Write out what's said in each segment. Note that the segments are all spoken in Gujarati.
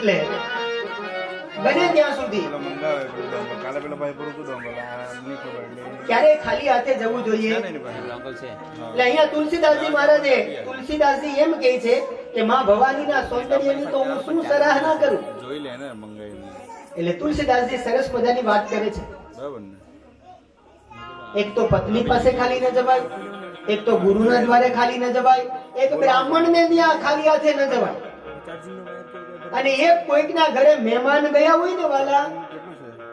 એટલે બને ત્યાં સુધી ક્યારેય ખાલી હાથે જવું જોઈએ. એટલે અહીંયા તુલસીદાસજી મહારાજે તુલસીદાસજી એમ કહે છે કે માં ભવાનીના સૌંદર્યની તો હું શું સરાહના કરું. એટલે તુલસીદાસજી સરસ મજાની વાત કરે છે. એક તો પત્ની પાસે ખાલી ન જવાય, એક તો ગુરુના દ્વારે ખાલી ન જવાય, એક બ્રાહ્મણને ત્યાં ખાલી હાથે ન જવાય, અને એક કોઈકના ઘરે મહેમાન ગયા હોય ને વાલા,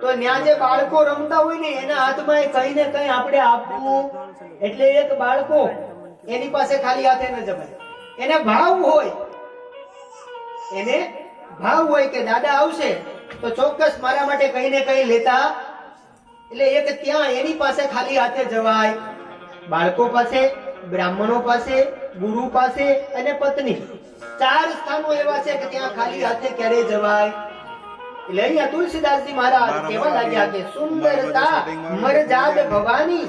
તો ત્યાં જે બાળકો રમતા હોય ને એના હાથમાં કઈ ને કઈ આપણે આપવું. એટલે એક બાળકો એની પાસે ખાલી હાથે ન જવાય. એને ભાવ હોય, એને ભાવ હોય કે દાદા આવશે તો ચોક્કસ મારા માટે કઈ ને કઈ લેતા. એટલે એક ત્યાં એની પાસે ખાલી હાથે જવાય. બાળકો પાસે, બ્રાહ્મણો પાસે, ગુરુ પાસે અને પત્ની, 4 સ્થાનો એવા છે કે ત્યાં ખાલી હાથે ક્યારે જવાય. એટલે અહીંયા તુલસીદાસજી મહારાજ કહેવા લાગ્યા કે સુંદરતા મરજાદ ભવાની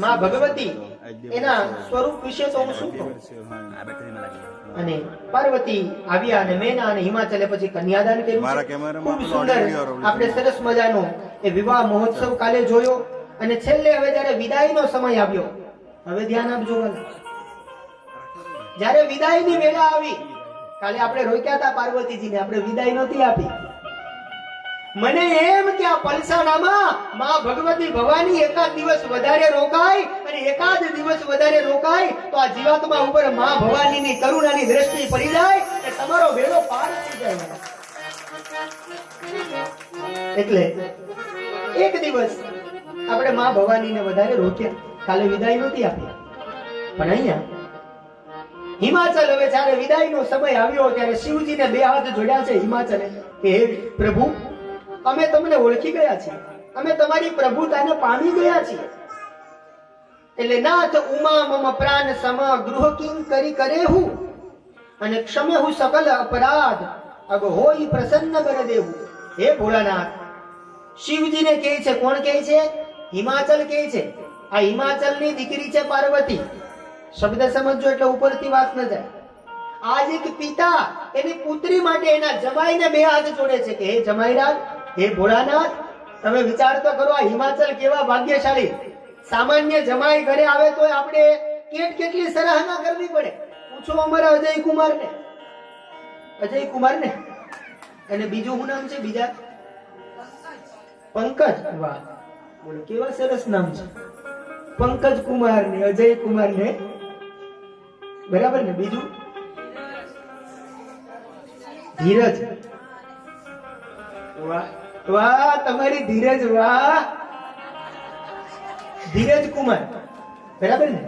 માં ભગવતી, એના સ્વરૂપ વિશે તો હું શું કહું. અને પાર્વતી આવ્યા અને મેના અને હિમાચલે પછી કન્યાદાન કર્યું. ખૂબ સુંદર આપણે સરસ મજાનો એ વિવાહ મહોત્સવ કાલે જોયો. અને છેલ્લે હવે જયારે વિદાયનો સમય આવ્યો, હવે ધ્યાન આપજો, જયારે વિદાયની વેળા આવી, કાલે આપણે રોક્યા હતા પાર્વતીજીને, આપણે વિદાય નહોતી આપી. મને એમ કે આ પલસાણામાં માં ભગવતી ભવાની એકાદ દિવસ વધારે રોકાય, અને એકાદ દિવસ વધારે રોકાય તો આ જીવાત્મા ઉપર માં ભવાનીની કરુણાની દ્રષ્ટિ પડી જાય કે તમારો વેળો પાર થઈ જાય. એટલે એક દિવસ આપણે માં ભવાનીને વધારે રોક્યા, કાલે વિદાય નહોતી આપી. પણ અહીંયા હિમાચલ હવે જ્યારે વિદાયનો સમય આવ્યો ત્યારે શિવજીને 2 હાથ જોડ્યા છે હિમાચલે કે હે પ્રભુ, અમે તમને ઓળખી ગયા છીએ, અમે તમારી પ્રભુતાને પામી ગયા છીએ. એટલે નાથ ઉમા મમ પ્રાણ સમ ગૃહ કિંગ કરી કરે હું, અને ક્ષમે હું સકલ અપરાધ અગ હોય પ્રસન્ન કર દેવું. હે ભોળાનાથ, શિવજીને કહે છે. કોણ કહે છે? હિમાચલ કહે છે. આ હિમાચલની દીકરી છે પાર્વતી. શબ્દ સમજો એટલે ઉપરથી વાત ન જાય. આજ એક પિતા એની પુત્રી માટે એના જમાઈને 2 હાથ જોડે છે કે હે જમાઈરાજ, હે ભોળાનાથ, તમે વિચાર તો કરો આ હિમાચલ કેવા ભાગ્યશાળી. સામાન્ય જમાઈ ઘરે આવે તો આપણે કેટલી સરાહના કરવી પડે. પૂછો અમારા અજય કુમારને. અને બીજું શું નામ છે? બીજા પંકજ. વાહ, બોલો કેવા સરસ નામ છે. પંકજ કુમાર ને અજય કુમાર ને, બરાબર ને. બીજું ધીરજ. વાહ વાહ, તમારી ધીરજ. વાહ, ધીરજ કુમાર, બરાબર ને.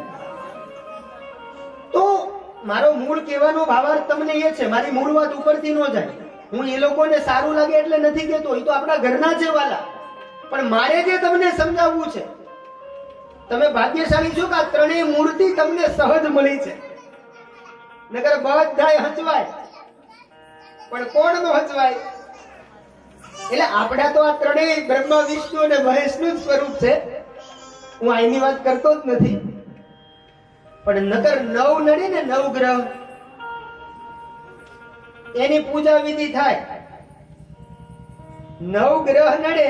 તો મારો મૂળ કહેવાનો ભાવાર્થ તમને એ છે, મારી મૂળ વાત ઉપરથી ન જાય. હું એ લોકોને સારું લાગે એટલે નથી કહેતો, એ તો આપણા ઘરના છે વાલા. પણ મારે જે તમને સમજાવવું છે, તમે ભાગ્યશાળી છો કે આ 3 મૂર્તિ તમને સહજ મળી છે. નકર બધાય હચવાય, પણ કોણ નો હચવાય? એટલે આપડા તો આ 3 બ્રહ્મા વિષ્ણુ અને મહેશનું જ સ્વરૂપ છે. હું આની વાત કરતો જ નથી. પણ નકર 9 નડે ને 9 ગ્રહ, એની પૂજા વિધિ થાય. 9 ગ્રહ નડે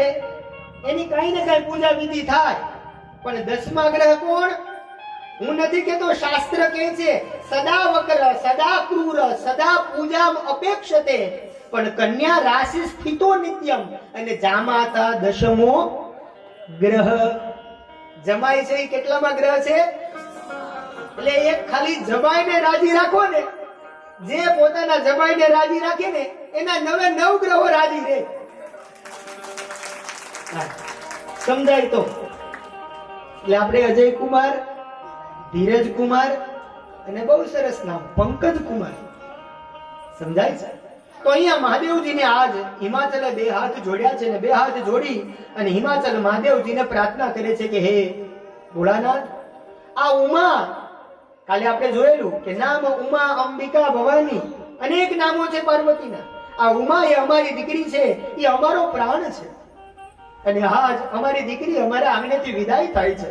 એની કઈ ને કઈ પૂજા વિધિ થાય. પણ 10મા ગ્રહ કોણ? હું નથી કેતો, શાસ્ત્ર કહે છે સદા વક્ર સદા ક્રૂર સદા પૂજામ અપેક્ષતે, પણ કન્યા રાશિ સ્થિતો નિત્યમ, અને જામાતા 10મો ગ્રહ. જમાઈ છે એ કેટલામાં ગ્રહ છે? એટલે એક ખાલી જમાઈને રાજી રાખો ને, જે પોતાના જમાઈને રાજી રાખે ને એના 9 ગ્રહો રાજી રહે. સમજાય તો? એટલે આપણે અજય કુમાર, ધીરજ કુમાર અને બહુ સરસ નામ પંકજ કુમાર. સમજાય છે? તો અહીંયા મહાદેવજીને આજ હિમાચલે 2 હાથ જોડ્યા છે, ને 2 હાથ જોડી અને હિમાચલ મહાદેવજીને પ્રાર્થના કરે છે કે હે ભોળાનાથ, આ ઉમા, કાલે આપણે જોયેલું કે નામ ઉમા અંબિકા ભવાની, અનેક નામો છે પાર્વતીના. આ ઉમા એ અમારી દીકરી છે, એ અમારો પ્રાણ છે. અને આજ અમારી દીકરી અમારા આંગણેથી વિદાય થાય છે,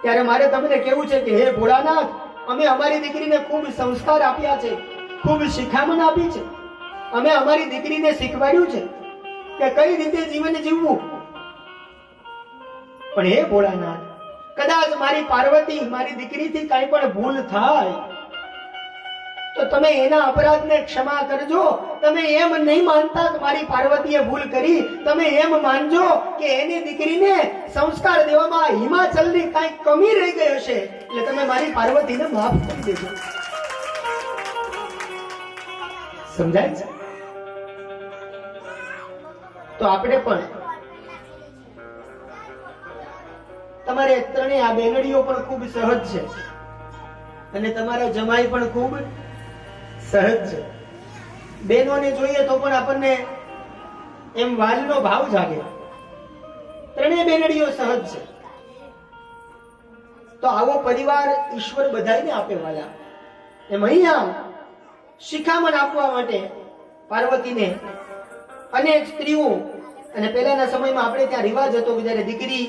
ત્યારે મારે તમને કહેવું છે કે હે ભોળાનાથ, અમે અમારી દીકરીને ખૂબ સંસ્કાર આપ્યા છે, ખૂબ શિખામણ આપી છે, અમે અમારી દીકરીને શીખવાડ્યું છે કે કઈ રીતે જીવન જીવવું. પણ હે ભોળાનાથ, કદાચ મારી પાર્વતી, મારી દીકરીથી કઈ પણ ભૂલ થાય તો તમે એના અપરાધને ક્ષમા કરજો. તમે એમ નહીં માનતા કે મારી પાર્વતીએ ભૂલ કરી, તમે એમ માનજો કે એની દીકરીને સંસ્કાર દેવામાં હિમાચલની કઈ કમી રહી ગઈ હશે, એટલે તમે મારી પાર્વતીને માફ કરી દેજો. સમજાય છે? તો આપણે પણ તમારે ત્રણેય આ બેનડીઓ પણ ખૂબ સહજ છે અને તમારા જમાઈ પણ ખૂબ સહજ છે. બહેનોને જોઈએ તો પણ આપણને એમ વાલનો ભાવ જાગે. ત્રણેય બેનડીઓ સહજ છે. તો આવો પરિવાર ઈશ્વર બધાને આપે વાલા. એમ અહીંયા શિખામણ આપવા માટે પાર્વતીને અનેક સ્ત્રીઓ, અને પહેલાના સમયમાં આપણે ત્યાં રિવાજ હતો કે જ્યારે દીકરી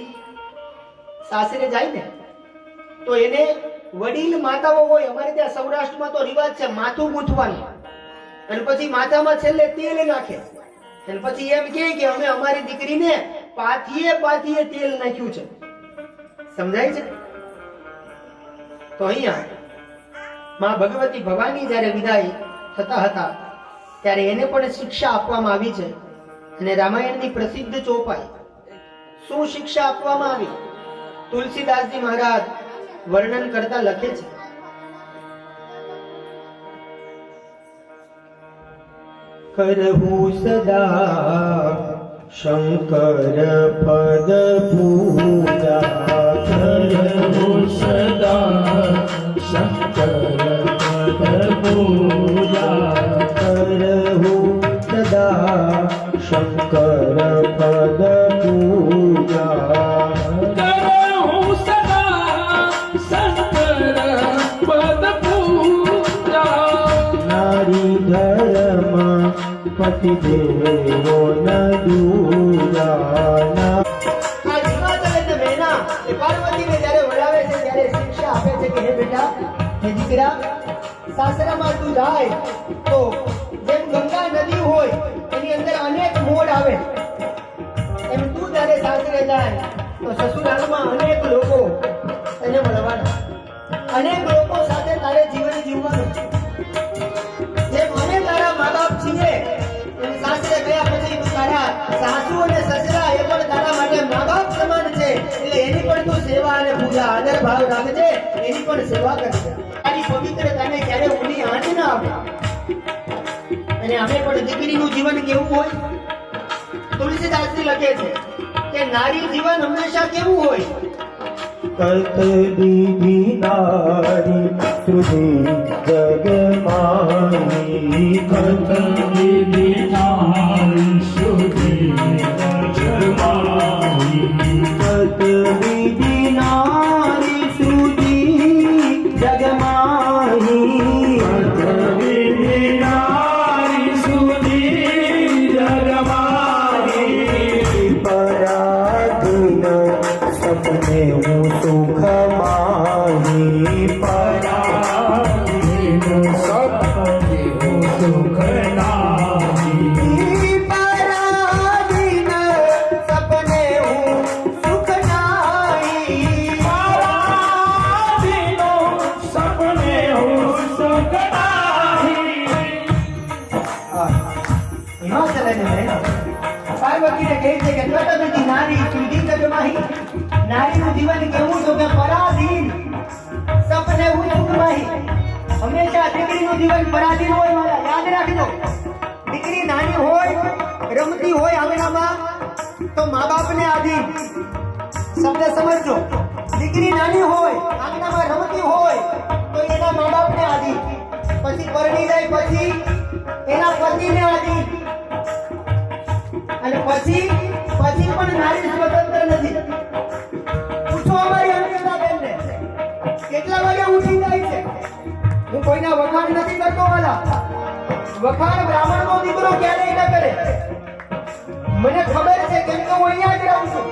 સાસરે જાય ને તો એને વડીલ માતાઓ હોય, અમારે ત્યાં સૌરાષ્ટ્રમાં તો રિવાજ છે માથું ગૂંથવાનું, અને પછી માથામાં છેલ્લે તેલ નાખે, અને પછી એમ કહે કે અમે અમારી દીકરીને પાથીએ પાથીએ તેલ નાખ્યું છે. સમજાય છે? તો અહીંયા માં ભગવતી ભવાની જ્યારે વિદાય થતા હતા ત્યારે એને પણ શિક્ષા આપવામાં આવી છે. અને રામાયણની પ્રસિદ્ધ ચોપાઈ શું શિક્ષા આપવામાં આવી? તુલસીદાસજી મહારાજ વર્ણન કરતા લખે છે, કરહું સદા શંકર પદ પૂજા, કરહું સદા શંકર પદ પૂજા, કરહું સદા શંકર પદ પૂજા, કરહું સદા શંકર પદ પૂજા, નારી ધર્મ પતિ દેવો ન દૂજા. પાર્વતીને જ્યારે વડાવે છે ત્યારે શિક્ષા આપે છે કે હે બેટા, હે દીકરા, સાસરામાં તું જાય તો જેમ ગંગા નદી હોય એની અંદર અનેક મોડ આવે, એમ તું જ્યારે સાસરે જાય તો સસુરાલમાં અનેક લોકો તને મળવાના, અનેક લોકો સાથે તારે જીવન જીવવાનું. જેમ અમે તારા મા બાપ છીએ એમ સાસરે ગયા પછી તું તારા સાસુ અને સસરા એ પણ તારા માટે મા બાપ સમાન છે, એટલે એની પણ તું સેવા અને પૂજા આદર ભાવ રાખજે, એની પણ સેવા કરજે. તારી પવિત્રતાને ક્યારે ઊંડી આંચ ના આવે. અને અમે પણ દીકરીનું જીવન કેવું હોય? તુલસીદાસજી લખે છે કે નારી જીવન હંમેશા કેવું હોય? કત દીધી નારી સુધી જગમાની, કત દીધી નારી સુધી જગમાની, કત દીધી નારી સુધી જગમાની, કત દીધી નારી સુધી જગમાની, પરાધીન સપને હું સુખ માહી, પરાધીન સપને હું સુખ નાહી, પરાધીન સપને હું સુખ નાહી, પરાધીન સપને હું સુખ નાહી. પાર્વતીને કહે છે કે કટબીજી નારી સુધી જગમાહી, નારીનું જીવન કેવું તો કે પરાધીન સપને હું સુખમાહી. હંમેશા દીકરીનું જીવન પરાધીન હોય. મારા યાદ રાખજો, દીકરી નાની હોય, રમતી હોય આંગણામાં તો મા બાપને આધીન. શબ્દ સમજજો, દીકરી નાની હોય, આંગણામાં રમતી હોય તો એના મા બાપને આધીન, પછી પરણી જાય પછી એના પતિને આધીન, અને પછી પણ નારી સ્વતંત્ર નથી. પૂછો અમારી અંકિતાબેનને કેટલા વાગે ઉઠી જાય છે. હું કોઈના વખાણ નથી કરતો વાલા, વખાણ બ્રાહ્મણનો દીકરો ક્યારેય ન કરે. મને ખબર છે કેમ કે હું અહીંયા જ રહું છું.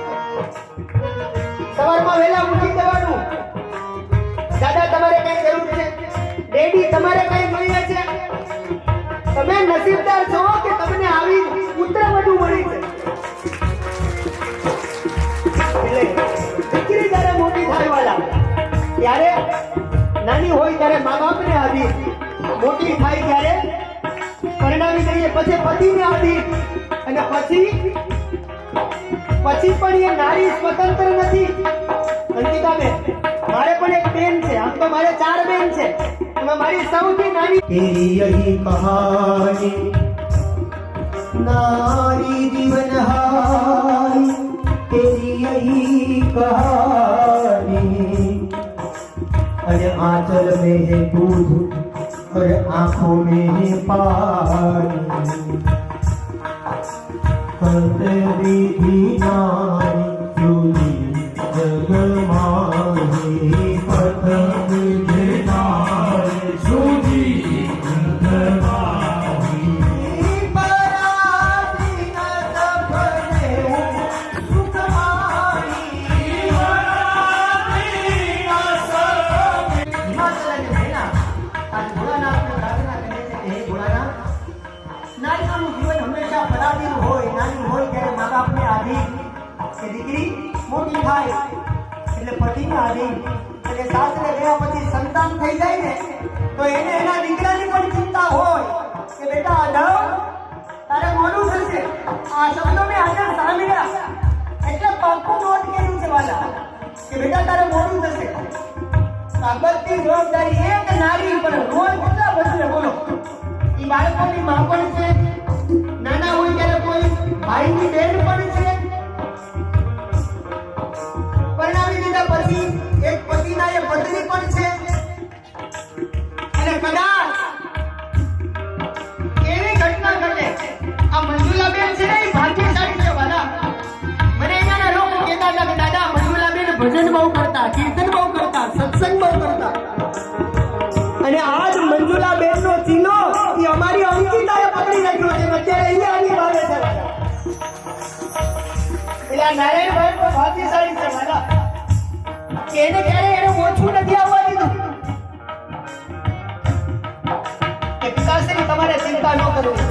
સવારમાં વહેલા ઉઠી જવાનું. દાદા તમારે કઈ જરૂર છે? ડેડી તમારે કઈ જોઈએ છે? તમે નસીબદાર છો નાની હોય ત્યારે મા બાપને આધીન, મોટી થાય ત્યારે પરણાવી દઈએ, પછી પતિને આધીન, અને પછી પણ એ નારી સ્વતંત્ર નથી. અંકિતાબેન, મારે પણ એક બેન છે, આમ તો મારે 4 બેન છે, એમાં મારી સૌથી નાની. तेरी यही कहानी नारी जीवन हारी, तेरी यही कहानी. अरे आंचल में है दूध और आंखों में है पानी, कतरी भी नारी चूली जगमाही, पतंग नारी સુધી જગમાહી. દીકરી મોટી થાય એટલે પતિને આધીન, એટલે સાસરે ગયા પછી સંતાન થઈ જાય ને તો એને એના દીકરાની પણ ચિંતા હોય કે બેટા આદવ તારે મોડું થશે. આ શબ્દો મેં આજે સાંભળ્યા એટલે પાક્કું નોટ કર્યું છે વાલા કે બેટા તારે મોડું થશે. આ બધી જવાબદારી એક નારી પર રોજ કેટલા બધું બોલો. એ બાળકોની માં પણ છે, નાના હોય ત્યારે કોઈ ભાઈની બેન પણ છે. પરણાવી દીધા પછી એક પતિના એ પત્ની પણ છે. અને કદાચ એવી ઘટના ઘટે, આ મંજુલાબેન છે ને એ ભાગ્યશાળી છે વાલા. મને અહીંયાના લોકો કહેતા હતા કે દાદા મંજુલાબેન ભજન બહુ કરતા, કીર્તન બહુ કરતા, સત્સંગ બહુ કરતા. અને આજ મંજુલાબેન નો ચીલો એ અમારી અંકિતાએ પકડી રાખ્યો છે. અત્યારે અહીંયા આવી આવે છે. એટલે આ નારાયણભાઈ પણ ભાગ્યશાળી છે વાલા, કે એને ક્યારે એને ઓછું નથી આવવા દીધું. કે પિતાશ્રી તમારે ચિંતા ન કરવી.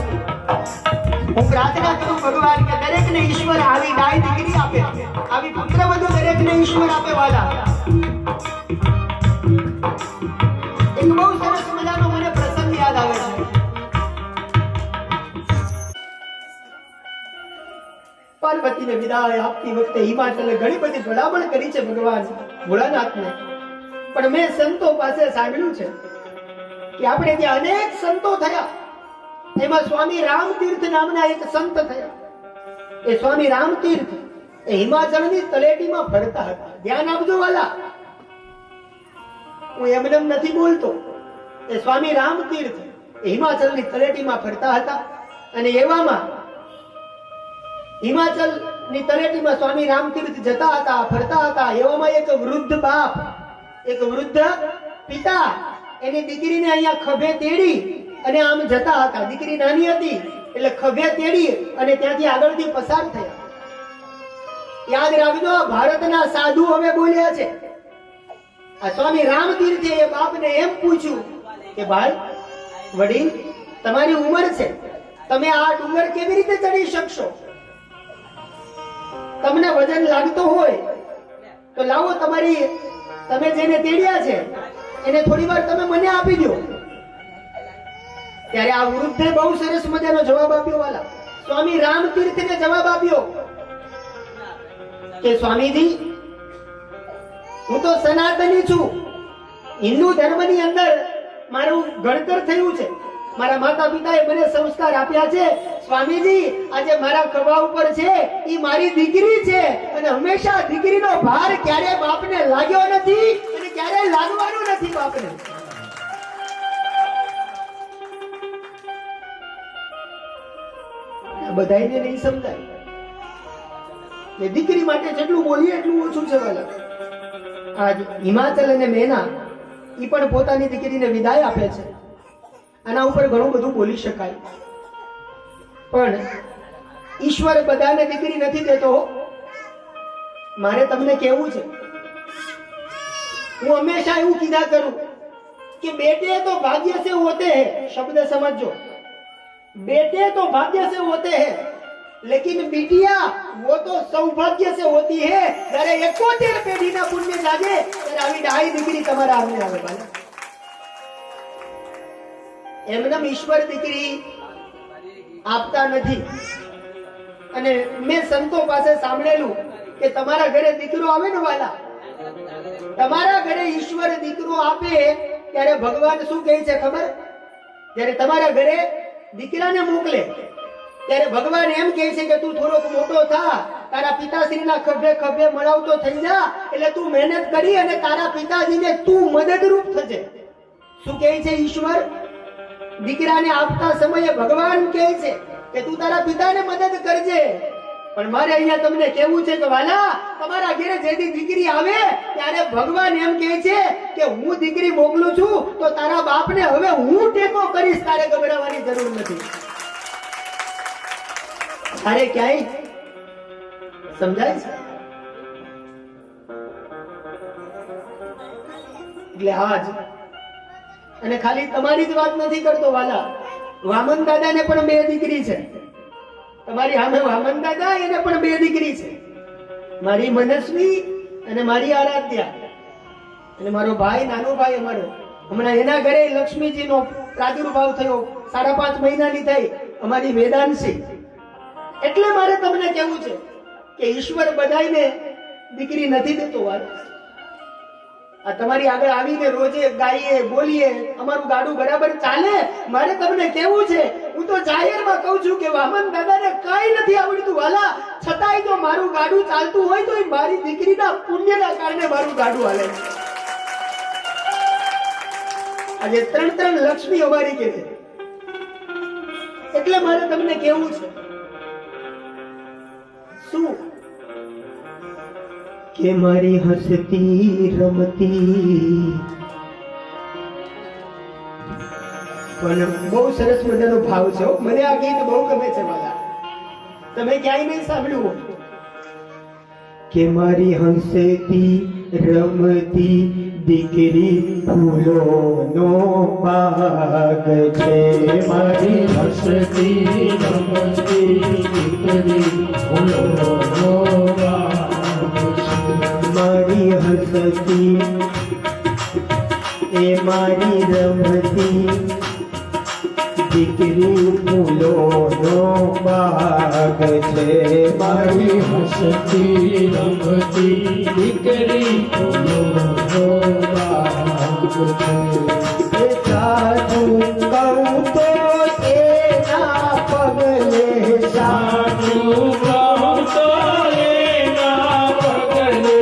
હું પ્રાર્થના કરું ભગવાન કે દરેકને ઈશ્વર આવી ગાય દીકરી આપે, આવી પુત્ર વધુ દરેકને ઈશ્વર આપે વાલા. એક બહુ સરસ મજાનો મને પ્રસંગ યાદ આવે છે. પાર્વતીને વિદાય આપતી વખતે હિમાચલે ઘણી બધી ભલામણ કરી છે ભગવાન ભોળાનાથને. પણ મેં સંતો પાસે સાંભળ્યું છે કે આપણે ત્યાં અનેક સંતો થયા, એમાં સ્વામી રામતીર્થ નામના એક સંત થયા. એ સ્વામી રામતીર્થ એ હિમાચલની તળેટીમાં ફરતા હતા. ધ્યાન આપજો વાલા, હું એમને નથી બોલતો. એ સ્વામી રામતીર્થ એ હિમાચલની તળેટીમાં ફરતા હતા. અને એવામાં હિમાચલની તળેટીમાં સ્વામી રામતીર્થ જતા હતા, ફરતા હતા. એવામાં એક વૃદ્ધ બાપ, એક વૃદ્ધ પિતા એની દીકરીને અહીંયા ખભે તેડી અને આમ જતા હતા. દીકરી નાની હતી એટલે ખભે તેડી અને ત્યાંથી આગળથી પસાર થયા. યાદ રાખજો, ભારતના સાધુ હવે બોલ્યા છે. આ સ્વામી રામતીર્થે એ બાપને એમ પૂછ્યું કે ભાઈ વડીલ, તમારી ઉંમર છે, તમે આ ડુંગર કેવી રીતે ચડી શકશો? તમને વજન લાગતો હોય તો લાવો, તમે જેને તેડ્યા છે એને થોડી વાર તમે મને આપી દો. ત્યારે આ વૃદ્ધે બહુ સરસ મજાનો જવાબ આપ્યો વાલા. સ્વામી રામતીર્થને જવાબ આપ્યો કે સ્વામીજી, હું તો સનાતની છું. હિન્દુ ધર્મની અંદર મારું ઘડતર થયું છે. મારા માતા પિતાએ મને સંસ્કાર આપ્યા છે. સ્વામીજી, આજે મારા ખભા ઉપર છે એ મારી દીકરી છે, અને હંમેશા દીકરીનો ભાર ક્યારે બાપને લાગ્યો નથી અને ક્યારે લાગવાનો નથી બાપને. બધાને નહીં સમજાય કે દીકરી માટે જેટલું બોલીએ એટલું ઓછું છે વાલા. આજ હિમાચલ અને મેના એ પણ પોતાની દીકરીને વિદાય આપે છે. આના ઉપર ઘણું બધું બોલી શકાય, પણ ઈશ્વર બધાને દીકરી નથી દેતો. મારે તમને કહેવું છે, હું હંમેશા એવું કીધા કરું कि बेटे तो भाग्य से होते हैं, शब्द समझो, बेटे तो भाग्य से होते हैं, लेकिन बिटिया वो तो सौभाग्य से होती है. जरा 71 पेढ़ी ना पुण्य जागे ત્યારે આવી ડાઈ દીકરી તમારા આંગણે આવે. એમને ઈશ્વર દીકરી આપતા નથી. અને મેં સંતો પાસે સાંભળેલું કે તમારા ઘરે દીકરો આવે ને વાલા, તમારા ઘરે ઈશ્વર દીકરો આપે ત્યારે ભગવાન શું કહે છે ખબર? જ્યારે તમારા ઘરે દીકરાને મોકલે ત્યારે ભગવાન એમ કહે છે કે તું થોડોક મોટો થા, તારા પિતાશ્રીના ખભે ખભે મળાવતો થઈ જા, એટલે તું મહેનત કરી અને તારા પિતાજીને તું મદદરૂપ થજે. શું કહે છે ઈશ્વર? દીકરાને આપતા સમયે ભગવાન કહે છે કે તું તારા પિતાને મદદ કરજે. પણ મારે અહીંયા તમને કહેવું છે કે વાલા, તમારા ઘરે જેથી દીકરી આવે ત્યારે ભગવાન એમ કહે છે કે હું દીકરી મોકલું છું તો તારા બાપને હવે હું ટેકો કરીશ, તારે ગભરાવાની જરૂર નથી. તારે ક્યાંય સમજાય છે? એટલે આજ અને ખાલી તમારી જ વાત નથી કરતો વાલા, વામન દાદાને પણ 2 દીકરી છે. તમારી સામે વામન દાદા, એને પણ 2 દીકરી છે, મારી મનસ્વી અને મારી આરાધ્યા. અને મારો ભાઈ, નાનો ભાઈ અમારો, હમણાં એના ઘરે લક્ષ્મીજીનો પ્રાદુર્ભાવ થયો, 5.5 મહિનાની થઈ અમારી વેદાંશી. એટલે મારે તમને કહેવું છે કે ઈશ્વર બધાયને દીકરી નથી દેતો. આ તમારી આગળ આવીને રોજે ગાઈએ બોલીએ, અમારું ગાડું બરાબર ચાલે. મારે તમને કહેવું છે, હું તો જાહેરમાં કહું છું કે વામન દાદાને કઈ નથી આવડતું વાલા, છતાંય તો મારું ગાડું ચાલતું હોય તો મારી દીકરીના પુણ્યના કારણે મારું ગાડું હાલે. આજે 3 લક્ષ્મી અમારી કે છે. એટલે મારે તમને કહેવું છે શું કે મારી હસતી રમતી. પણ બહુ સરસ મજાનો ભાવ છે હો. મને આ ગીત બહુ ગમે છે વાલા, તમે ક્યાંય નહીં સાંભળ્યું હોય. કે મારી હસતી રમતી દીકરી ફૂલોનો બાગ છે. મારી હસતી રમતી દીકરી ફૂલોનો બાગ છે. મારી હસતી એ મારી રમતી દીકરી ફૂલોનો બાગ છે. મારી હસતી રમતી દીકરી ફૂલોનો બાગ છે. એ સાચું કહું તો એના પગલે સાચું કહું તો એના પગલે,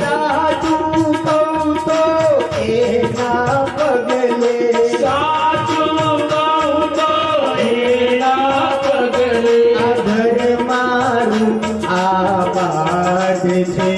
સાચું કહું તો એના પગલે સાચું કહું તો એના પગલે, આ ઘર મારું આબાદ છે.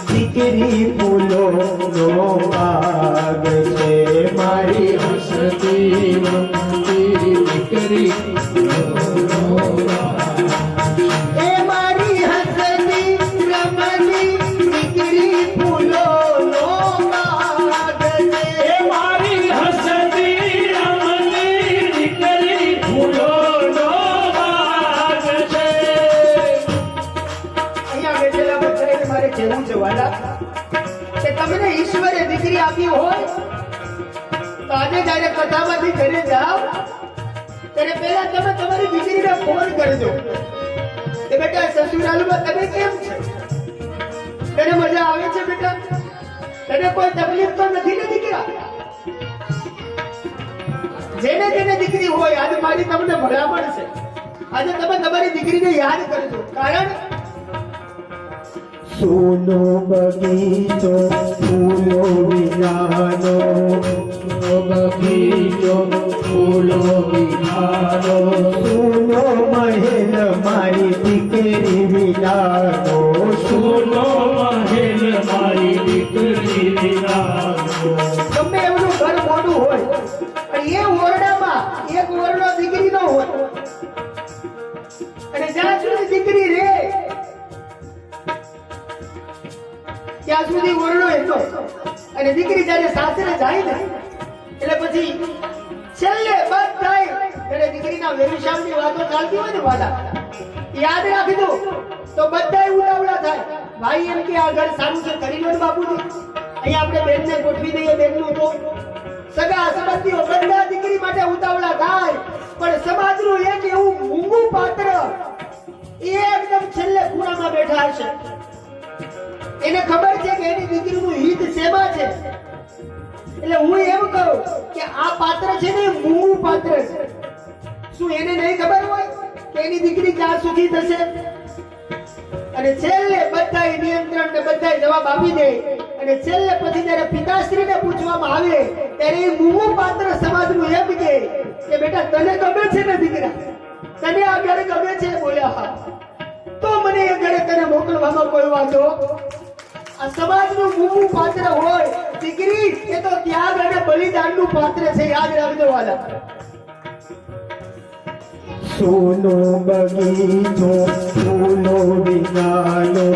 દીકરી ફૂલોનો બાગ છે. મારી હસતી રમતી દીકરી ફૂલોનો બાગ છે. એ મારી હસતી રમતી દીકરી ફૂલોનો બાગ છે. એ મારી હસતી રમતી દીકરી ફૂલોનો બાગ છે. અહીંયા બેઠેલા બધાને મારે કહેવું છે વાલા કે તમને ઈશ્વરે દીકરી આપી હોય તો આજે જ્યારે કથામાંથી ઘરે જાઓ ત્યારે પહેલા તમે તમારી દીકરીને ફોન કરજો કે બેટા સસુરાલમાં તમે કેમ છે, તને મજા આવે છે બેટા, તને કોઈ તકલીફ તો નથી ને દીકરા? જેને જેને દીકરી હોય આજે મારી તમને ભલામણ છે, આજે તમે તમારી દીકરીને યાદ કરજો. કારણ સોનો બગીચો ફૂલો વિનાનો, બગીચો ફૂલો વિનાનો, સોનો મહેલ મારી દીકરી વિનાનો. સૂનો મહેલ મારી દીકરી વિનાનો. ગમે એવનું ઘર મોટું હોય પણ એ ઓરડામાં એક ઓરડો દીકરીનો હોય અને જ્યાં સુધી દીકરી રહે ત્યાં સુધી ઓરડો એટલો. અને દીકરી જ્યારે સાસરે જાય ને એટલે પછી છેલ્લે બધાય જ્યારે દીકરીના વ્યવસાયની વાતો ચાલતી હોય ને વાલા, યાદ રાખી દો તો બધાય ઉડાવડા થાય. ભાઈ એમ કે આ ઘર સારું છે કરી લો ને બાપુજી, અહીંયા આપણે બેનને ગોઠવી દઈએ બેનનું તો સગા સંબંધીઓ બધા દીકરી માટે ઉતાવળા થાય, પણ સમાજનું એક એવું મૂંગું પાત્ર એકદમ છેલ્લે ખૂણામાં બેઠા હશે. એને ખબર છે કે એની દીકરીનું હિત શેમાં છે. એટલે હું એમ કહું કે આ પાત્ર છે ને મૂંગું પાત્ર છે. શું એને નહીં ખબર હોય કે એની દીકરી ક્યાં સુખી થશે? અને છેલ્લે બધાય નિયંત્રણ ને બધાય જવાબ આપી દે, અને છેલ્લે પછી જ્યારે પિતાશ્રીને પૂછવામાં આવે ત્યારે એ મૂંગું પાત્ર સમાજનું એમ કહે કે બેટા તને ગમે છે ને દીકરા, તને આ ઘરે ગમે છે? બોલ્યા હા. તો મને એ ઘરે તને મોકલવામાં કોઈ વાંધો? આ સમાજનું મૂંગું પાત્ર હોય દીકરી, એ તો ત્યાગ અને બલિદાનનું પાત્ર છે, યાદ રાખજો વાલા. सोनो बगीचो फूलो विनालो,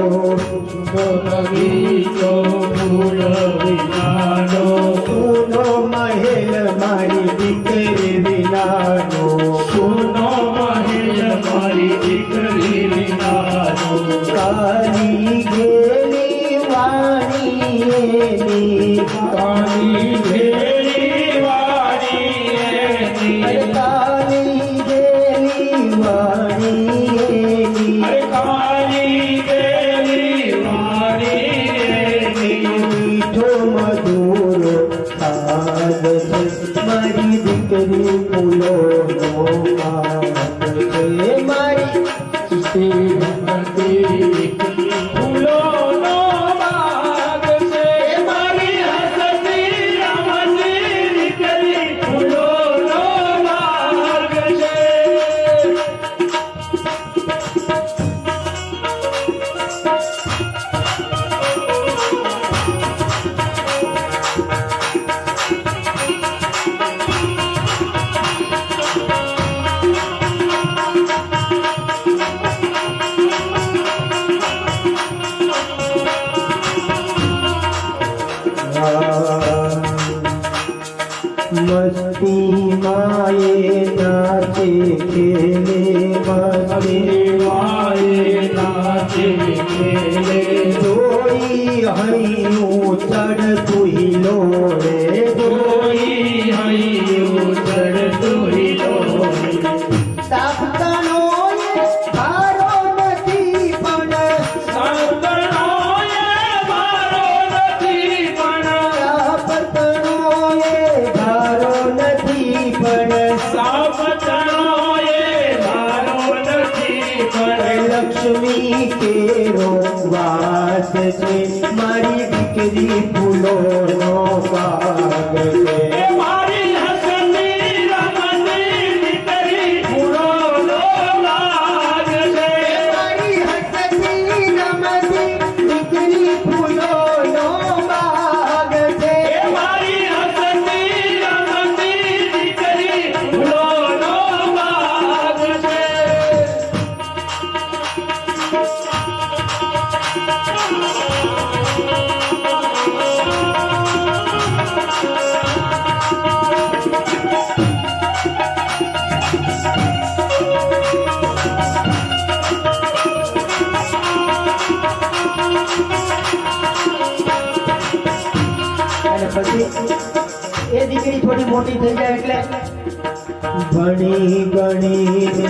બગીચો ફૂલો વિનાનો, सोनो महल मारी दीकरी विनालो, સોનો મહેલ મારી દીકરી વિનાનો, काली गेली वाणी एनी, કાળી ઘેરી વાળી એની, काली गेली वाणी एनी, અરે કાળી ઘેરી વાળી એની, मीठो मधुर साद छे मारी दीकरी फूलो नो मात छे, मारी શ્રીમતી ફૂલોનો બાગ છે, મારી હસતી રમતી દીકરી ફૂલોનો બાગ છે. मस्ती माए नाचे खेले मस्ती વાય નાચે ખેલે, जोई हईयूं चढ़ हिलो रे, કોઈ હૈયું ચડતું હિલો, सापतानो ये हारो નથી પણ, સાંતણોએ મારો નથી પણ, सापतानो ये હારો નથી પણ, સાપતણોએ મારો નથી પણ, લક્ષ્મી કેરો વાસ છે મારી દીકરી ફૂલોનો બાગ છે. એ મારી હસતી રમતી દીકરી ફૂલોનો બાગ છે. મારી હસતી રમતી દીકરી ફૂલોનો બાગ છે. એ મારી હસતી રમતી દીકરી ફૂલોનો બાગ છે. અને પછી એ દીકરી થોડી મોટી થઈ જાય એટલે ભણી ગણીને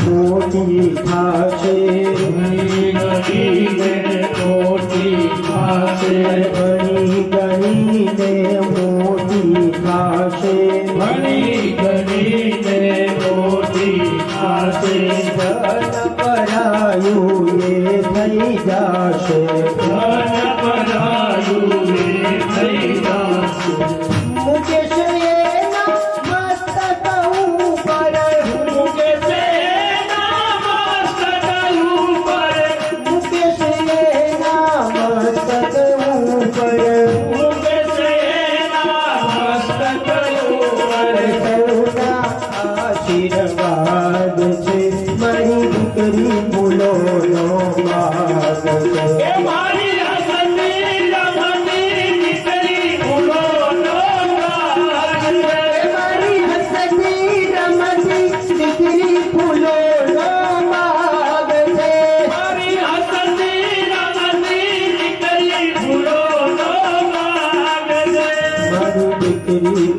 મોટી થાશે, ઘણી ગણીને મોટી થાશે, ભણી ગણીને મોટી થાશે, ઘણી ગણીને મોટી થાશે, ધન પરાયું એ થઈ જાશે, ધન પરાયું એ થઈ જાશે. મુકેશ એના મસ્તક ઉપર, મુકેશ એના મસ્તક ઉપર, મુકેશ એના મસ્તક ઉપર, મુકેશ એના મસ્તક ઉપર, સૌના આશીર્વાદ છે મારી દીકરી ફૂલોનો બાગ છે. એ મારી હસતી રમતી દીકરી ફૂલોનો બાગ છે. મારી હસતી રમતી દીકરી ફૂલોનો બાગ છે. મારી હસતી રમતી દીકરી ફૂલોનો બાગ છે. મારી દીકરી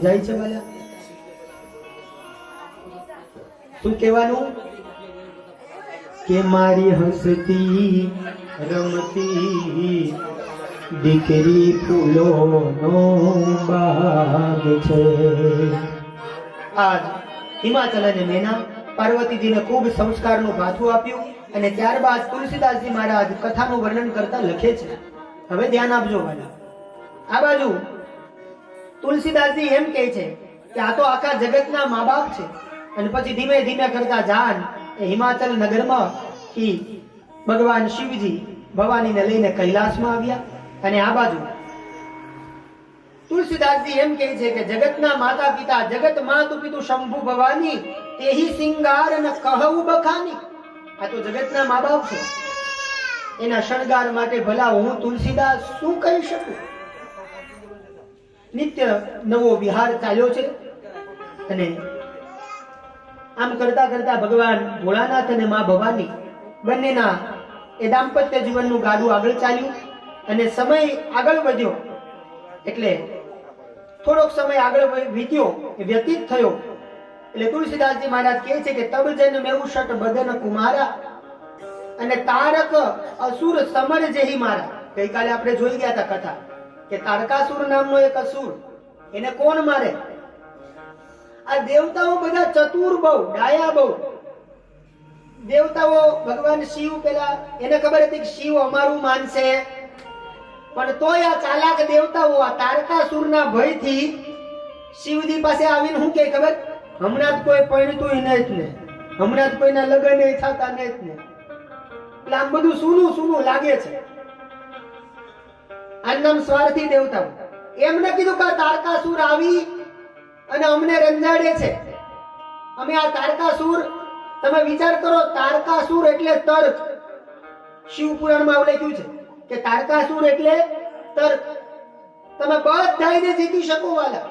સમજાય છે વાલા? શું કહેવાનું? કે મારી હસતી રમતી દીકરી ફૂલોનો બાગ છે. આજ હિમાચલ અને મેના પાર્વતીજીને ખૂબ સંસ્કારનું ભાથું આપ્યું અને ત્યારબાદ તુલસીદાસજી મહારાજ કથાનું વર્ણન કરતા લખે છે. હવે ધ્યાન આપજો વાલા. આ બાજુ તુલસીદાસજી એમ કહે છે કે આ તો આખા જગતના મા બાપ છે. અને પછી ધીમે ધીમે કરતા જાન એ હિમાચલ નગરમાં ભગવાન શિવજી ભવાનીને લઈને કૈલાસમાં આવ્યા. અને આ બાજુ તુલસીદાસજી એમ કહે છે કે જગતના માતા પિતા જગત માતુ પિતુ શંભુ ભવાની તેહી સિંગાર ન કહું બખાની. આ તો જગતના મા બાપ છે. એના શણગાર માટે ભલા હું તુલસીદાસ શું કહી શકું? નિત્ય નવો વિહાર ચાલ્યો છે. અને આમ કરતા કરતા ભગવાન ભોળાનાથ અને મા ભવાની બંનેના એ દાંપત્ય જીવનનું ગાડું આગળ ચાલ્યું. અને સમય આગળ વધ્યો એટલે થોડોક સમય આગળ વીત્યો, વ્યતીત થયો એટલે તુલસીદાસજી મહારાજ કહે છે કે તબ જન મેઉ શટ બદન કુમારા અને તારક અસુર સમર જેહી મારા. ગઈકાલે આપણે જોઈ ગયા હતા કથા કે તારકાસુર નામનો એક અસુર, એને કોણ મારે? આ દેવતાઓ બધા ચતુર બહુ, ડાયા બહુ. દેવતાઓ ભગવાન શિવ પેલા એને ખબર હતી કે શિવ અમારું માનશે, પણ તોય આ ચાલાક દેવતાઓ આ તારકાસુરના ભયથી શિવજી પાસે આવીને શું કે ખબર? હમણાં જ કોઈ પરણતું નથી ને, હમણાં જ કોઈના લગ્ન થતા નથી ને. એટલે આમ બધું સૂનું સૂનું લાગે છે. આ નામ સ્વાર્થી દેવતાઓ. એમને કીધું કે તારકાસુર આવી અને અમને રંજાડે છે. અમે આ તારકાસુર, તમે વિચાર કરો, તારકાસુર એટલે તર્ક. શિવ પુરાણમાં એવું લખ્યું છે કે તારકાસુર એટલે તર્ક. તમે બધાને જીતી શકો વાલા,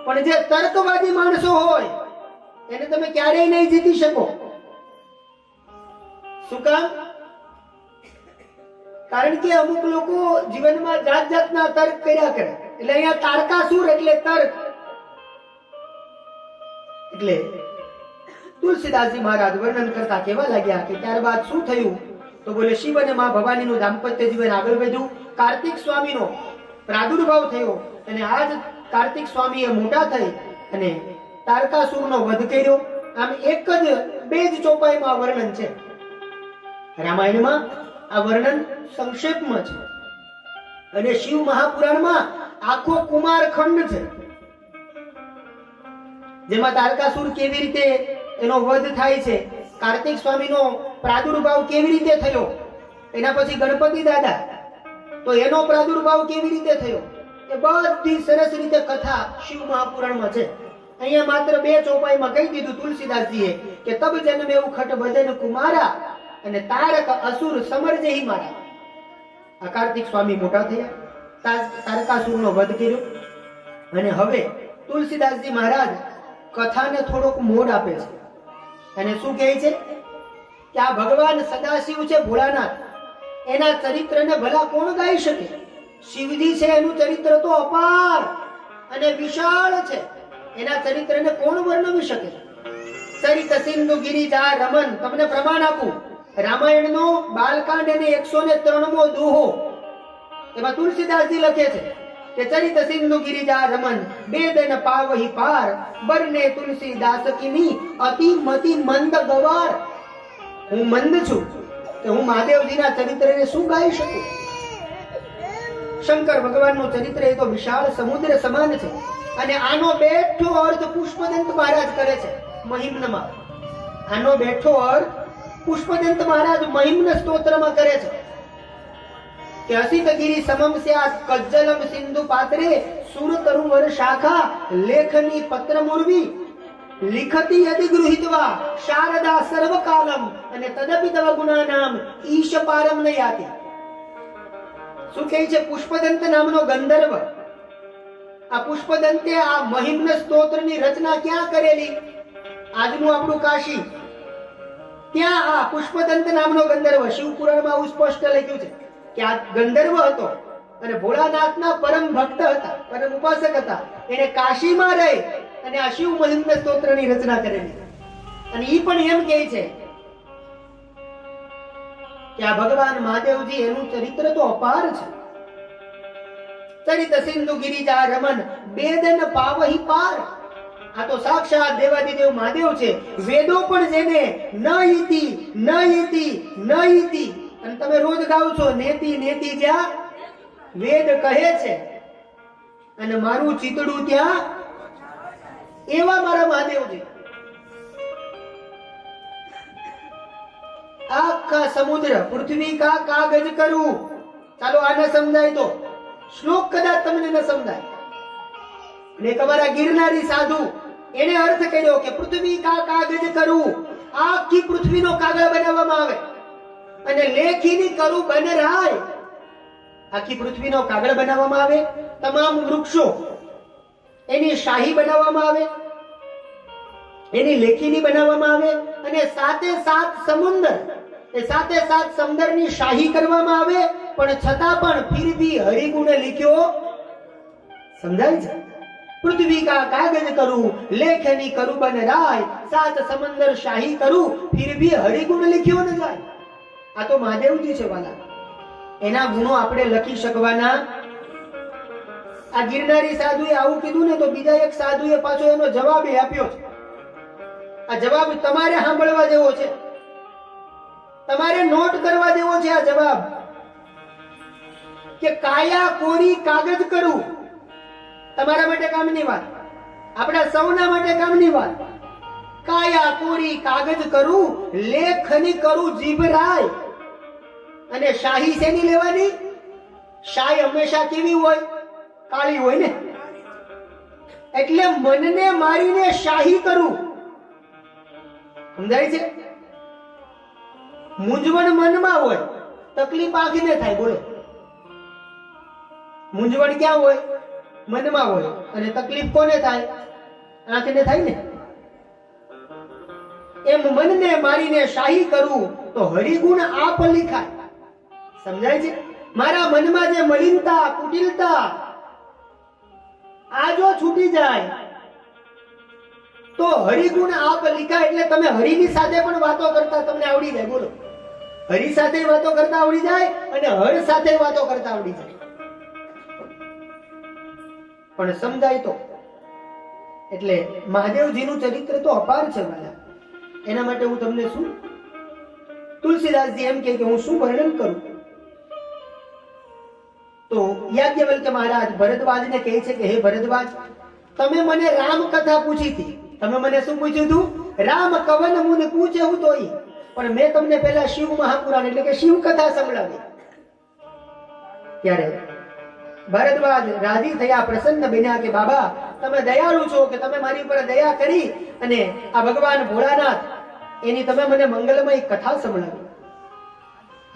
પણ જે તર્કવાદી માણસો હોય એને તમે ક્યારેય નહીં જીતી શકો. શું કામ? કારણ કે અમુક લોકો જીવનમાં જાત જાતના તર્ક કર્યા કરે. એટલે અહીંયા તારકાસુર એટલે તર્ક. એટલે તુલસીદાસજી મહારાજ વર્ણન કરતા કહેવા લાગ્યા કે ત્યારબાદ શું થયું? તો બોલે શિવ અને મા ભવાનીનું દાંપત્ય જીવન આગળ વધ્યું. કાર્તિક સ્વામીનો પ્રાદુર્ભાવ થયો અને આજ કાર્તિક સ્વામીએ મોટા થઈ અને તારકાસુરનો વધ કર્યો. આમ એક જ બે જ ચોપાઈમાં વર્ણન છે. રામાયણમાં આ વર્ણન સંક્ષેપમાં છે અને શિવ મહાપુરાણમાં આખો કુમાર ખંડ છે, જેમાં તારકાસુર કેવી રીતે એનો વધ થાય છે, કાર્તિક સ્વામીનો પ્રાદુર્ભાવ કેવી રીતે થયો, એના પછી ગણપતિ દાદા તો એનો પ્રાદુર્ભાવ કેવી રીતે થયો, એ બધી સરસ રીતે કથા શિવ મહાપુરાણમાં છે. અહીંયા માત્ર બે ચોપાઈમાં કહી દીધું તુલસીદાસજીએ કે તબ જન્મે ઉખટ બદન કુમારા અને તારક અસુર સમર જેહી મારા. આ કાર્તિક સ્વામી મોટા થયા, તારકાસુરનો વધ કર્યો. અને હવે તુલસીદાસજી મહારાજ કથાને થોડોક મોડ આપે છે અને શું કહે છે કે આ ભગવાન સદાશિવ છે, ભોળાનાથ, એના ચરિત્રને ભલા કોણ ગાઈ શકે? શિવજી છે એનું ચરિત્ર તો અપાર અને વિશાળ છે, એના ચરિત્રને કોણ વર્ણવી શકે? ચરિત સિંધુ ગિરિજા રમન. તમને પ્રમાણ આપું, રામાયણનો બાલકાંડ અને 103મો દોહો, એમાં તુલસીદાસજી લખે છે કે ચરિત સિંધુ ગિરિજા રમન બેદન પાવહી પાર બરને તુલસીદાસ કિની અતિ મતિ મંદ ગવાર. હું મંદ છું કે હું મહાદેવજીના ચરિત્રને શું ગાઈ શકું? શંકર ભગવાનનું ચરિત્ર એ તો વિશાળ સમુદ્ર સમાન છે અને આનો બેઠો અર્થ પુષ્પદંત મહારાજ કરે છે મહિમ્નમાં. આનો બેઠો અર્થ પુષ્પદંત મહારાજ મહિમ્ન સ્તોત્રમાં કરે છે કે અસિત ગિરી સમમ સ્યાત કજ્જલમ સિંધુ પાત્રે સુર તરુવર શાખા લેખની પત્ર મુરવી લિખતી યદિ ગૃહિત્વા શારદા સર્વકાલમ અને તદપિ તવ ગુણાનામ ઈશ પારમ ન યાતિ. શું કહે છે? પુષ્પદંત નામનો ગંધર્વ, આ પુષ્પદંતે આ મહિમ્ન સ્તોત્રની રચના ક્યાં કરેલી? આજનું આપણું કાશી, ત્યાં આ પુષ્પદંત નામનો ગંધર્વ, શિવ પુરાણમાં આવું સ્પષ્ટ લખ્યું છે કે આ ગંધર્વ હતો અને ભોળાનાથના પરમ ભક્ત હતા, પરમ ઉપાસક હતા. એને કાશીમાં રહી અને આ શિવ મહિમ્ન સ્તોત્રની રચના કરેલી. અને ઈ પણ એમ કહે છે કે આ ભગવાન મહાદેવજી એનું ચરિત્ર તો અપાર છે. ચરિત સિંધુ ગિરિજા રમન બેદન પાવહી પાર. આ તો સાક્ષાત દેવાદિદેવ મહાદેવ છે. વેદો પણ જેને ન ઈતિ ન ઈતિ ન ઈતિ, અને તમે રોજ ગાઓ છો નેતિ નેતિ જ્યાં વેદ કહે છે અને મારું ચિતડું ત્યાં, એવા મારા મહાદેવજી. આખા સમુદ્ર પૃથ્વી કા કાગજ કરું. ચાલો આ ન સમજાય તો શ્લોક કદાચ તમને ન સમજાય. ને તમારા ગિરનારી સાધુ એને અર્થ કર્યો કે પૃથ્વી કા કાગજ કરું. આખી પૃથ્વીનો કાગળ બનાવવામાં આવે અને લેખીની કરું બનરાય. આખી પૃથ્વીનો કાગળ બનાવવામાં આવે, તમામ વૃક્ષો એની શાહી બનાવવામાં આવે, એની લેખીની બનાવવામાં આવે, અને સાતે સાત સમુદ્ર એ સાતે સાત સમુદ્રની શાહી કરવામાં આવે. પણ છતાં પણ ફિર ભી હરિગુણ લીખ્યો. સમજાય છે? પૃથ્વી કા કાગજ કરું, લેખની કરું બનરાય, સાત સમંદર શાહી કરું, ફિર ભી હરિગુણ લીખ્યો ન જાય. આ તો મહાદેવજી છે વાલા. એના ગુણો આપણે લખી શકવાના. આ ગિરનારી સાધુએ આવું કીધું ને તો બીજા એક સાધુએ પાછો એનો જવાબ આપ્યો છે. આ જવાબ તમારે સાંભળવા જેવો છે, તમારે નોટ કરવા જેવો છે. આ જવાબ કે કાયા કોરી કાગજ કરું. તમારા માટે કામની વાત, આપણા સૌના માટે કામની વાત. કાયા કોરી કાગજ કરું, લેખની કરું જીભરાય. અને શાહી શેની લેવાની? શાહી હંમેશા કેવી હોય? કાળી હોય ને. એટલે મનને મારીને શાહી કરું. સમજાય છે? મૂંઝવણ મનમાં હોય, તકલીફ આંખને થાય. બોલો, મૂંઝવણ ક્યાં હોય? મનમાં હોય. અને તકલીફ કોને થાય? આંખને થાય ને. એમ મનને મારીને શાહી કરું તો હરિગુણ આપ લીખાય. સમજાય છે? મારા મનમાં જે મલિનતા, કુટિલતા આ જો છૂટી જાય તો હરિગુણ આપ લીખાય. એટલે તમે હરિની સાથે પણ વાતો કરતા તમને આવડી જાય. બોલો, હરિ સાથે વાતો કરતા આવડી જાય અને હર સાથે વાતો કરતા આવડી જાય. પણ સમજાય તો. એટલે મહાદેવજીનું ચરિત્ર તો અપાર છે વાલા. એના માટે હું તમને શું, તુલસીદાસજી એમ કે હું શું વર્ણન કરું. તો યાજ્ઞવલ્ક્ય મહારાજ ભરદ્વાજને કહે છે કે હે ભરદ્વાજ, તમે મને રામ કથા પૂછી હતી. તમે મને શું પૂછ્યું હતું? રામ કવન મુન પૂછે હું તોય. પણ મેં તમને પહેલા શિવ મહાપુરાણ એટલે કે શિવ કથા સંભળાવી. ત્યારે ભરદ્વાજ રાજી થયા, પ્રસન્ન બન્યા કે બાબા તમે દયાળુ છો કે તમે મારી પર દયા કરી અને આ ભગવાન ભોળાનાથ એની તમે મને મંગલમય કથા સંભળાવી.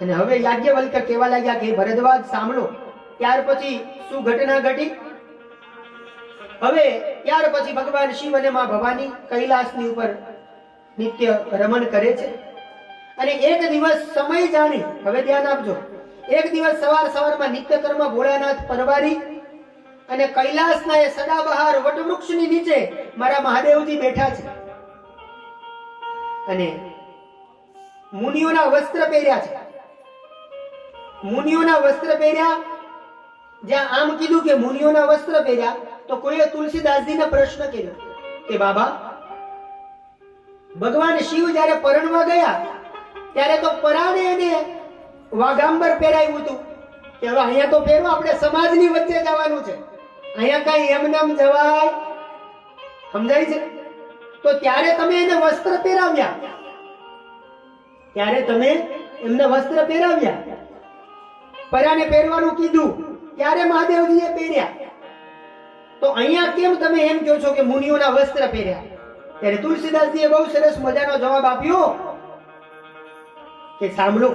અને હવે યાજ્ઞવલ્ક્ય કહેવા લાગ્યા કે ભરદ્વાજ સાંભળો. ત્યાર પછી શું ઘટના ઘટી? હવે ત્યાર પછી ભગવાન શિવ અને માં ભવાની કૈલાસની ઉપર નિત્ય રમણ કરે છે. અને એક દિવસ સમય જાણી, હવે ધ્યાન આપજો, એક દિવસ સવારમાં નિત્ય કર્મ ભોળાનાથ પરવારી અને કૈલાસના એ સદાબહાર વટવૃક્ષની નીચે મારા મહાદેવજી બેઠા છે અને મુનિઓના વસ્ત્ર પહેર્યા છે. મુનિઓના વસ્ત્ર પહેર્યા. જ્યાં આમ કીધું કે મુનિઓના વસ્ત્ર પહેર્યા તો કોઈએ તુલસીદાસજીને પ્રશ્ન કર્યો કે બાબા ભગવાન શિવ જ્યારે પરણવા ગયા ત્યારે તો પરાણે એને વાઘાંબર પહેરાવ્યું હતું કે હવે અહીંયા તો પહેરો, આપણે સમાજની વચ્ચે જવાનું છે, અહીંયા કઈ એમનેમ જવાય? સમજાય છે? તો ત્યારે તમે એને વસ્ત્ર પહેરાવ્યા, ત્યારે તમે એમને વસ્ત્ર પહેરાવ્યા, પરાણે પહેરવાનું કીધું ત્યારે મહાદેવજીએ પહેર્યા. તો અહીંયા કેમ તમે એમ કહો છો કે મુનિઓના વસ્ત્ર પહેર્યા? ત્યારે તુલસીદાસજીએ બહુ સરસ મજાનો જવાબ આપ્યો કે સાંભળો,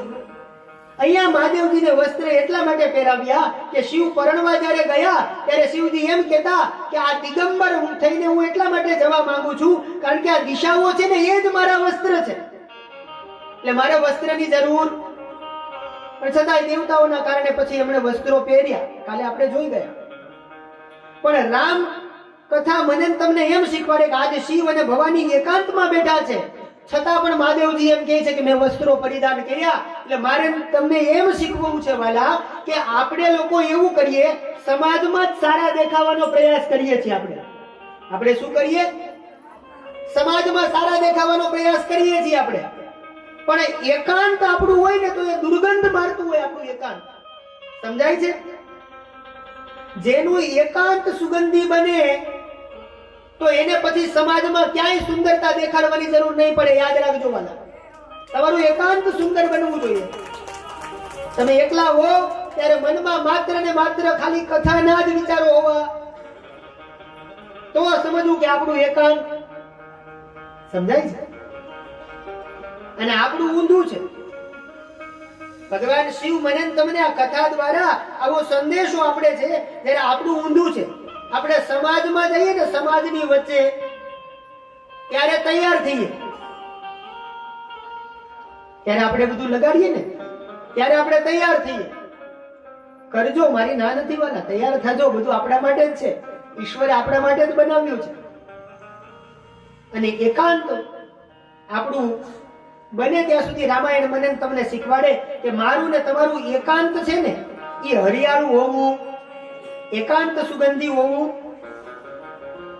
અહીંયા મહાદેવજીને વસ્ત્ર એટલા માટે પહેરાવ્યા કે શિવ પરણવા જ્યારે ગયા ત્યારે શિવજી એમ કહેતા કે આ દિગંબર થઈને હું એટલા માટે જવા માંગુ છું કારણ કે આ દિશાઓ છે ને એ જ મારા વસ્ત્ર છે, એટલે મારે વસ્ત્રની જરૂર પણ છતાંય દેવતાઓના કારણે પછી એમણે વસ્ત્રો પહેર્યા, કાલે આપણે જોઈ ગયા. પણ રામ કથા મને ને તમને એમ શીખવાડે કે આજે શિવ અને ભવાની એકાંતમાં બેઠા છે, છતાં પણ મહાદેવજી એમ કહે છે કે મેં વસ્ત્રો પરિધાન કર્યા. એટલે મારે તમને એમ શીખવવું છે વાલા કે આપણે લોકો એવું કરીએ, સમાજમાં જ સારા દેખાવાનો પ્રયાસ કરીએ છીએ. આપણે શું કરીએ? સમાજમાં સારા દેખાવાનો પ્રયાસ કરીએ છીએ આપણે. પણ એકાંત આપણું હોય ને તો એ દુર્ગંધ મારતું હોય આપણું એકાંત. સમજાય છે? જેનું એકાંત સુગંધી બને તો એને પછી સમાજમાં ક્યાંય સુંદરતા દેખાડવાની જરૂર નહીં પડે. યાદ રાખજો વાલા, તમારું એકાંત સુંદર બનવું જોઈએ. તમે એકલા હો ત્યારે મનમાં માત્ર ને માત્ર ખાલી કથાના જ વિચારો હોવા, તો સમજવું કે આપણું એકાંત. સમજાય છે? અને આપણું ઊંધું છે. ભગવાન શિવ મને તમને આ કથા દ્વારા આવો સંદેશો આપે છે, ત્યારે આપણું ઊંધું છે. આપણે સમાજમાં જઈએ ને, સમાજની વચ્ચે, ત્યારે તૈયાર થઈએ, ત્યારે આપણે બધું લગાડીએ ને, ત્યારે આપણે તૈયાર થઈએ. કરજો, મારી ના નથી વાલા, તૈયાર થજો, બધું આપણા માટે જ છે. ઈશ્વરે આપણા માટે જ બનાવ્યું છે. અને એકાંત આપણું બને ત્યાં સુધી રામાયણ મને તમને શીખવાડે કે મારું ને તમારું એકાંત છે ને એ હરિયાળું હોવું, एकांत सुगंधी होવું.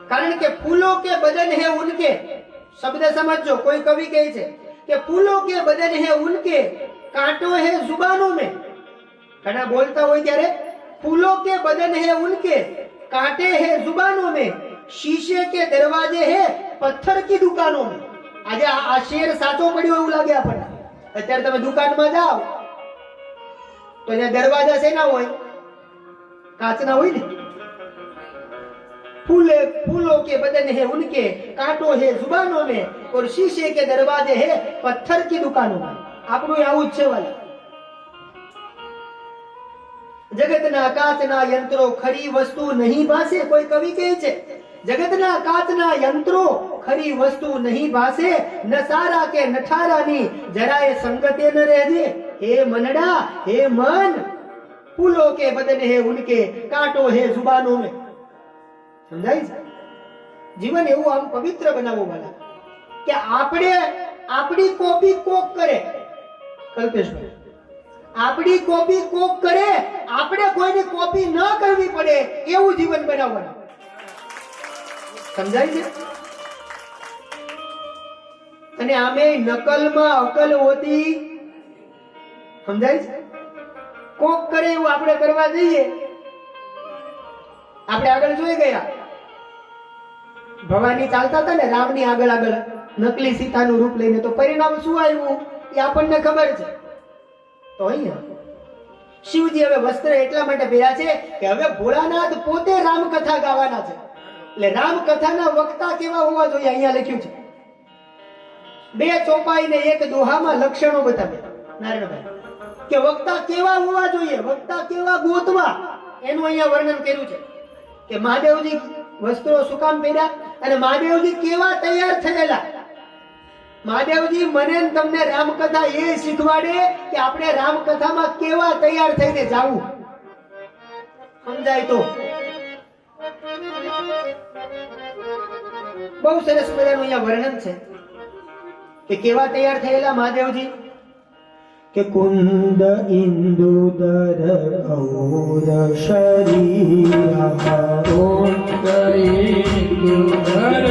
कारण के फूलों के बदन है उनके, शब्द समझो. कोई कवि कहे छे कि फूलों के बदन है उनके, कांटों है जुबानों में. घना बोलता हो त्यारे फूलों के बदन है उनके, कांटे है जुबानों में, शीशे के दरवाजे है पत्थर की दुकानों में. आज आ शेर साचो पड्यो એવું લાગે આપણને. અત્યારે તમે દુકાનમાં જાઓ તો ત્યાં દરવાજા શેના હોય? कांचना हुई ने. फूलों के बदन है उनके, कांटों है जुबानों में, और शीशे के दरवाजे है पत्थर की दुकानों में. આપણું આવું જ છે વાલા. જગતના કાચના યંત્રો ખરી વસ્તુ નહીં ભાસે. કોઈ કવિ કહે છે જગતના કાચના યંત્રો ખરી વસ્તુ નહીં ભાસે, ન સારા કે નઠારાની જરાય સંગતે ન રહેજે. હે મનડા, હે મન, फूलों के बदन है उनके, कांटों है जुबानों में. समझाई? जीवन એવું આમ પવિત્ર બનાવવો વાલા કે આપણે આપણી કોપી કોક કરે. કલ્પેશભાઈ, આપણી કોપી કોક કરે, આપણે કોઈની કોપી ન કરવી પડે એવું જીવન બનાવવાનું. સમજાય છે? અને આમે નકલમાં અકલ હોતી. સમજાય છે? કોક કરે એવું આપણે કરવા જઈએ. આપણે આગળ જોઈ ગયા ભવાની ચાલતા હતા ને રામની આગળ આગળ નકલી સીતાનું રૂપ લઈને, તો પરિણામ શું આવ્યું એ આપણને ખબર છે. તો અહીંયા શિવજી હવે વસ્ત્ર એટલા માટે પહેર્યા છે કે હવે ભોળાનાથ પોતે રામકથા ગાવાના છે. એટલે રામકથાના વક્તા કેવા હોવા જોઈએ અહીંયા લખ્યું છે. 2 ચોપાઈ ને 1 દોહામાં લક્ષણો બતાવ્યા નારાયણભાઈ કે વક્તા કેવા હોવા જોઈએ, વક્તા કેવા ગોતવા, એનું અહીંયા વર્ણન કર્યું છે. કે મહાદેવજી વસ્ત્રો શું કામ પહેર્યા અને મહાદેવજી કેવા તૈયાર થયેલા. મહાદેવજી મને તમને રામકથા એ શીખવાડે કે આપણે રામકથામાં કેવા તૈયાર થઈને જાવું. સમજાય તો બહુ સરસ મજાનું અહીંયા વર્ણન છે કે કેવા તૈયાર થયેલા મહાદેવજી. કે કુંદ ઇન્દુદર ગૌર શરીરા, कौन करी गुरु घर